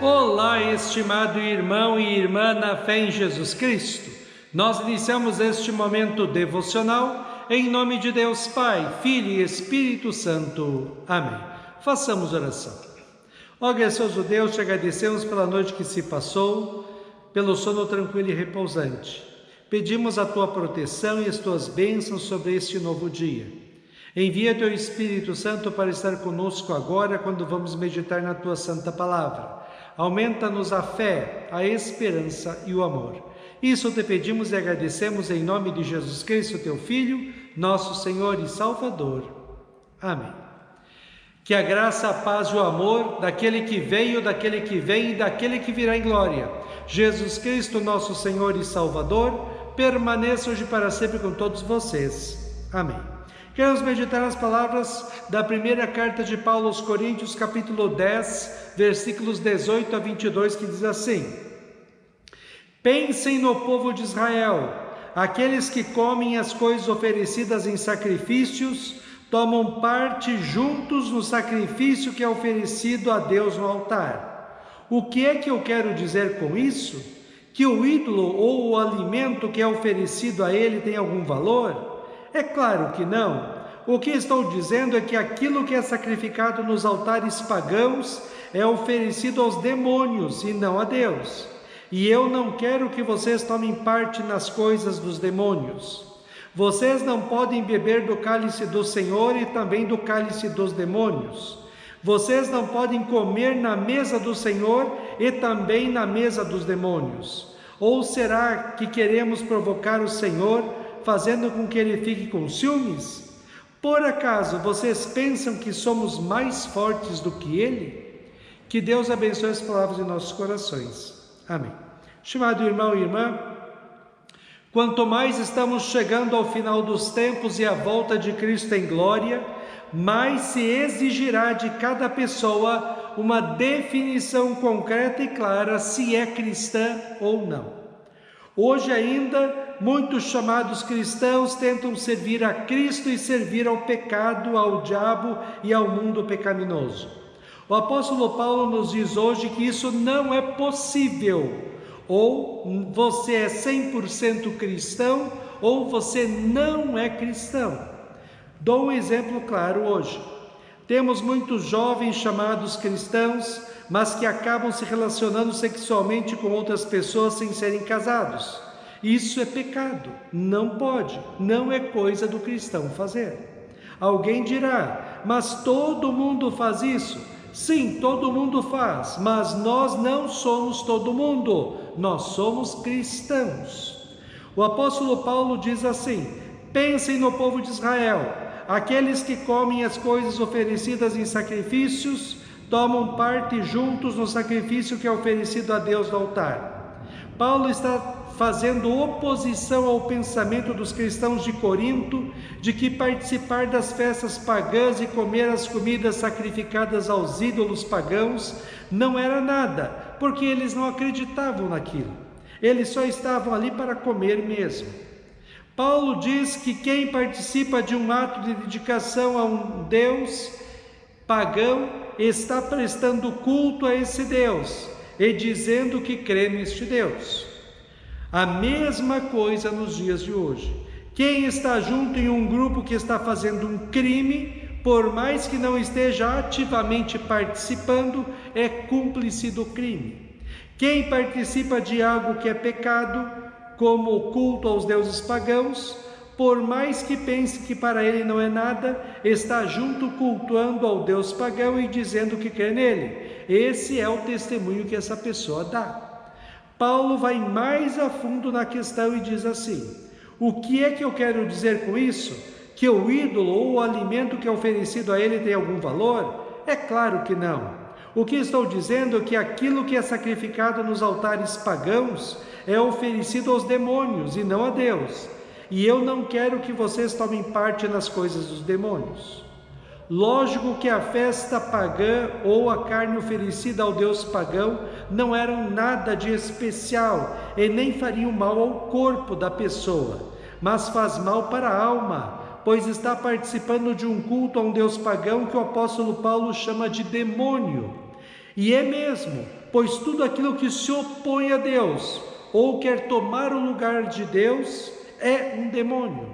Olá, estimado irmão e irmã na fé em Jesus Cristo. Nós iniciamos este momento devocional em nome de Deus Pai, Filho e Espírito Santo. Amém. Façamos oração. Ó gracioso Deus, te agradecemos pela noite que se passou, pelo sono tranquilo e repousante. Pedimos a tua proteção e as tuas bênçãos sobre este novo dia. Envia teu Espírito Santo para estar conosco agora quando vamos meditar na tua santa palavra. Aumenta-nos a fé, a esperança e o amor. Isso te pedimos e agradecemos em nome de Jesus Cristo, teu Filho, nosso Senhor e Salvador. Amém. Que a graça, a paz e o amor daquele que veio, daquele que vem e daquele que virá em glória, Jesus Cristo, nosso Senhor e Salvador, permaneça hoje para sempre com todos vocês. Amém. Queremos meditar nas palavras da primeira carta de Paulo aos Coríntios, capítulo 10, versículos 18 a 22, que diz assim: Pensem no povo de Israel, aqueles que comem as coisas oferecidas em sacrifícios, tomam parte juntos no sacrifício que é oferecido a Deus no altar. O que é que eu quero dizer com isso? Que o ídolo ou o alimento que é oferecido a ele tem algum valor? É claro que não. O que estou dizendo é que aquilo que é sacrificado nos altares pagãos é oferecido aos demônios e não a Deus. E eu não quero que vocês tomem parte nas coisas dos demônios. Vocês não podem beber do cálice do Senhor e também do cálice dos demônios. Vocês não podem comer na mesa do Senhor e também na mesa dos demônios. Ou será que queremos provocar o Senhor, fazendo com que ele fique com ciúmes? Por acaso vocês pensam que somos mais fortes do que ele? Que Deus abençoe as palavras de nossos corações. Amém. Estimado irmão e irmã, quanto mais estamos chegando ao final dos tempos e à volta de Cristo em glória, mais se exigirá de cada pessoa uma definição concreta e clara se é cristã ou não. Hoje ainda, muitos chamados cristãos tentam servir a Cristo e servir ao pecado, ao diabo e ao mundo pecaminoso. O apóstolo Paulo nos diz hoje que isso não é possível. Ou você é 100% cristão, ou você não é cristão. Dou um exemplo claro hoje. Temos muitos jovens chamados cristãos, mas que acabam se relacionando sexualmente com outras pessoas sem serem casados. Isso é pecado, não pode, não é coisa do cristão fazer. Alguém dirá, mas todo mundo faz isso. Sim, todo mundo faz, mas nós não somos todo mundo, nós somos cristãos. O apóstolo Paulo diz assim: pensem no povo de Israel, aqueles que comem as coisas oferecidas em sacrifícios, tomam parte juntos no sacrifício que é oferecido a Deus no altar. Paulo está fazendo oposição ao pensamento dos cristãos de Corinto, de que participar das festas pagãs e comer as comidas sacrificadas aos ídolos pagãos não era nada, porque eles não acreditavam naquilo. Eles só estavam ali para comer mesmo. Paulo diz que quem participa de um ato de dedicação a um Deus pagão está prestando culto a esse Deus e dizendo que crê neste Deus. A mesma coisa nos dias de hoje. Quem está junto em um grupo que está fazendo um crime, por mais que não esteja ativamente participando, é cúmplice do crime. Quem participa de algo que é pecado, como o culto aos deuses pagãos, por mais que pense que para ele não é nada, está junto cultuando ao Deus pagão e dizendo que crê nele. Esse é o testemunho que essa pessoa dá. Paulo vai mais a fundo na questão e diz assim: o que é que eu quero dizer com isso? Que o ídolo ou o alimento que é oferecido a ele tem algum valor? É claro que não. O que estou dizendo é que aquilo que é sacrificado nos altares pagãos é oferecido aos demônios e não a Deus. E eu não quero que vocês tomem parte nas coisas dos demônios. Lógico que a festa pagã ou a carne oferecida ao Deus pagão não eram nada de especial e nem fariam mal ao corpo da pessoa, mas faz mal para a alma, pois está participando de um culto a um Deus pagão que o apóstolo Paulo chama de demônio. E é mesmo, pois tudo aquilo que se opõe a Deus ou quer tomar o lugar de Deus é um demônio.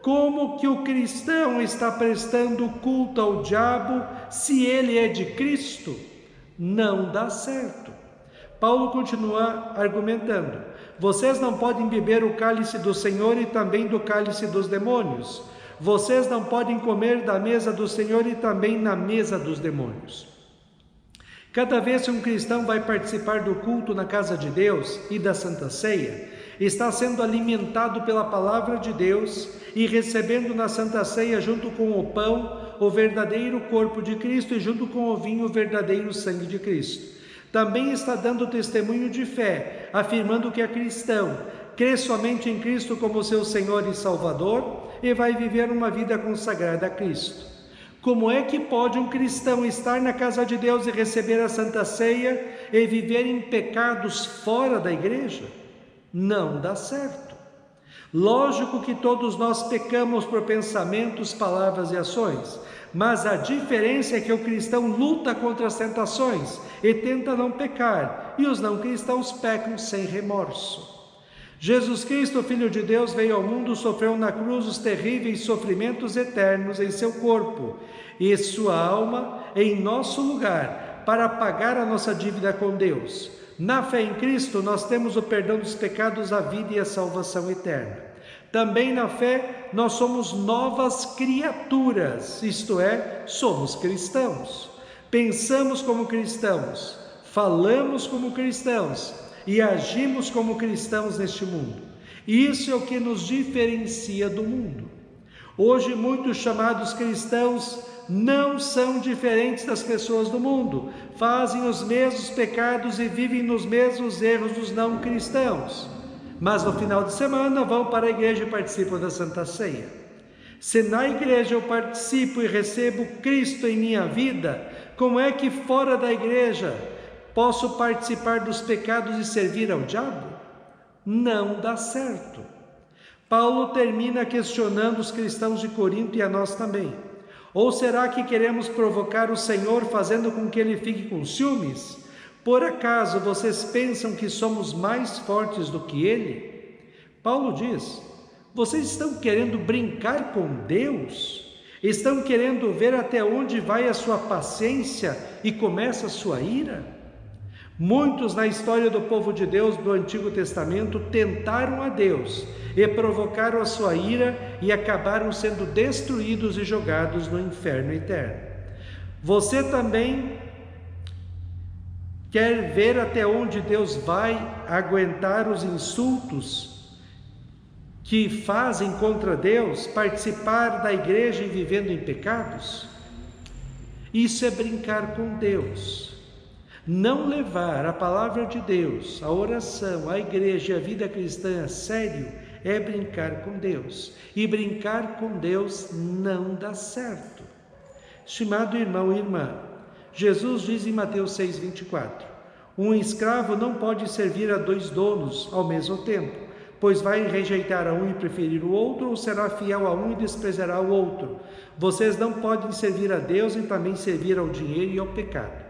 Como que o cristão está prestando culto ao diabo se ele é de Cristo? Não dá certo. Paulo continua argumentando: vocês não podem beber o cálice do Senhor e também do cálice dos demônios. Vocês não podem comer da mesa do Senhor e também na mesa dos demônios. Cada vez que um cristão vai participar do culto na casa de Deus e da Santa Ceia, está sendo alimentado pela palavra de Deus e recebendo na Santa Ceia, junto com o pão, o verdadeiro corpo de Cristo e junto com o vinho, o verdadeiro sangue de Cristo. Também está dando testemunho de fé, afirmando que é cristão, crê somente em Cristo como seu Senhor e Salvador e vai viver uma vida consagrada a Cristo. Como é que pode um cristão estar na casa de Deus e receber a Santa Ceia e viver em pecados fora da igreja? Não dá certo. Lógico que todos nós pecamos por pensamentos, palavras e ações, mas a diferença é que o cristão luta contra as tentações e tenta não pecar, e os não cristãos pecam sem remorso. Jesus Cristo, Filho de Deus, veio ao mundo, sofreu na cruz os terríveis sofrimentos eternos em seu corpo e sua alma em nosso lugar, para pagar a nossa dívida com Deus. Na fé em Cristo, nós temos o perdão dos pecados, a vida e a salvação eterna. Também na fé, nós somos novas criaturas, isto é, somos cristãos. Pensamos como cristãos, falamos como cristãos e agimos como cristãos neste mundo. Isso é o que nos diferencia do mundo. Hoje, muitos chamados cristãos não são diferentes das pessoas do mundo, fazem os mesmos pecados e vivem nos mesmos erros dos não cristãos, mas no final de semana vão para a igreja e participam da Santa Ceia. Se na igreja eu participo e recebo Cristo em minha vida, como é que fora da igreja posso participar dos pecados e servir ao diabo? Não dá certo. Paulo termina questionando os cristãos de Corinto e a nós também. Ou será que queremos provocar o Senhor fazendo com que ele fique com ciúmes? Por acaso vocês pensam que somos mais fortes do que ele? Paulo diz: vocês estão querendo brincar com Deus? Estão querendo ver até onde vai a sua paciência e começa a sua ira? Muitos na história do povo de Deus do Antigo Testamento tentaram a Deus e provocaram a sua ira e acabaram sendo destruídos e jogados no inferno eterno. Você também quer ver até onde Deus vai aguentar os insultos que fazem contra Deus, participar da igreja e vivendo em pecados? Isso é brincar com Deus. Não levar a palavra de Deus, a oração, a igreja e a vida cristã a sério é brincar com Deus. E brincar com Deus não dá certo. Estimado irmão e irmã, Jesus diz em Mateus 6,24: um escravo não pode servir a dois donos ao mesmo tempo, pois vai rejeitar a um e preferir o outro, ou será fiel a um e desprezará o outro. Vocês não podem servir a Deus e também servir ao dinheiro e ao pecado.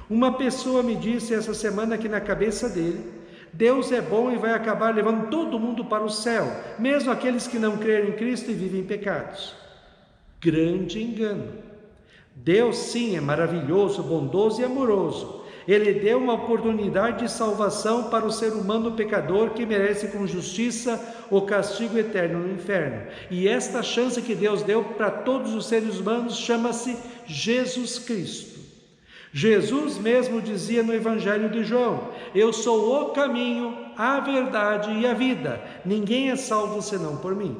Uma pessoa me disse essa semana que na cabeça dele, Deus é bom e vai acabar levando todo mundo para o céu, mesmo aqueles que não creem em Cristo e vivem em pecados. Grande engano. Deus sim é maravilhoso, bondoso e amoroso. Ele deu uma oportunidade de salvação para o ser humano pecador que merece com justiça o castigo eterno no inferno. E esta chance que Deus deu para todos os seres humanos chama-se Jesus Cristo. Jesus mesmo dizia no Evangelho de João: eu sou o caminho, a verdade e a vida. Ninguém é salvo senão por mim.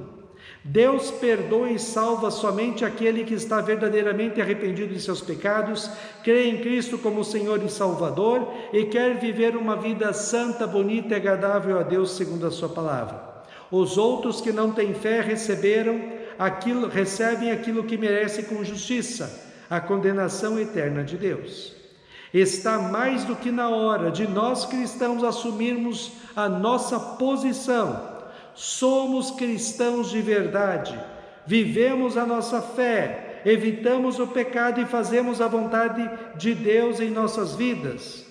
Deus perdoa e salva somente aquele que está verdadeiramente arrependido de seus pecados, crê em Cristo como Senhor e Salvador e quer viver uma vida santa, bonita e agradável a Deus segundo a sua palavra. Os outros que não têm fé recebem aquilo que merecem com justiça, a condenação eterna de Deus. Está mais do que na hora de nós cristãos assumirmos a nossa posição. Somos cristãos de verdade, vivemos a nossa fé, evitamos o pecado e fazemos a vontade de Deus em nossas vidas.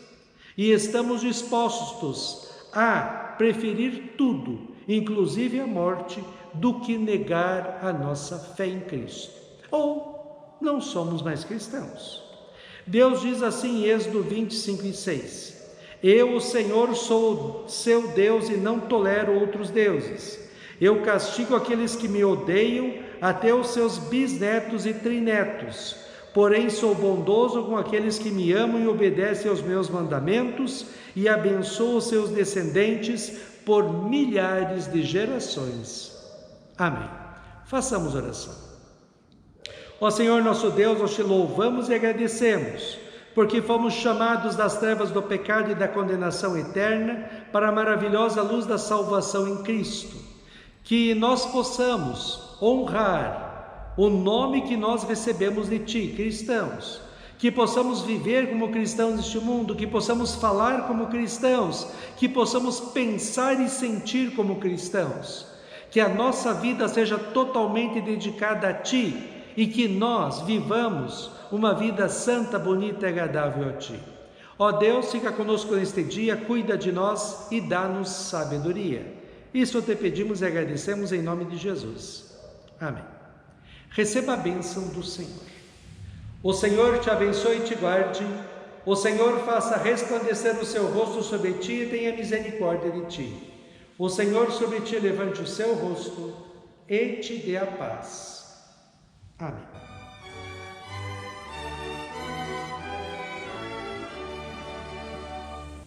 E estamos dispostos a preferir tudo, inclusive a morte, do que negar a nossa fé em Cristo. Ou não somos mais cristãos. Deus diz assim em Êxodo 25:6: Eu, o Senhor, sou seu Deus e não tolero outros deuses. Eu castigo aqueles que me odeiam até os seus bisnetos e trinetos. Porém, sou bondoso com aqueles que me amam e obedecem aos meus mandamentos e abençoo os seus descendentes por milhares de gerações. Amém. Façamos oração. Ó Senhor nosso Deus, nós te louvamos e agradecemos, porque fomos chamados das trevas do pecado e da condenação eterna para a maravilhosa luz da salvação em Cristo. Que nós possamos honrar o nome que nós recebemos de Ti, cristãos. Que possamos viver como cristãos neste mundo, que possamos falar como cristãos, que possamos pensar e sentir como cristãos. Que a nossa vida seja totalmente dedicada a Ti e que nós vivamos uma vida santa, bonita e agradável a Ti. Ó Deus, fica conosco neste dia, cuida de nós e dá-nos sabedoria. Isso te pedimos e agradecemos em nome de Jesus. Amém. Receba a bênção do Senhor. O Senhor te abençoe e te guarde. O Senhor faça resplandecer o seu rosto sobre ti e tenha misericórdia de ti. O Senhor sobre ti levante o seu rosto e te dê a paz. Amém.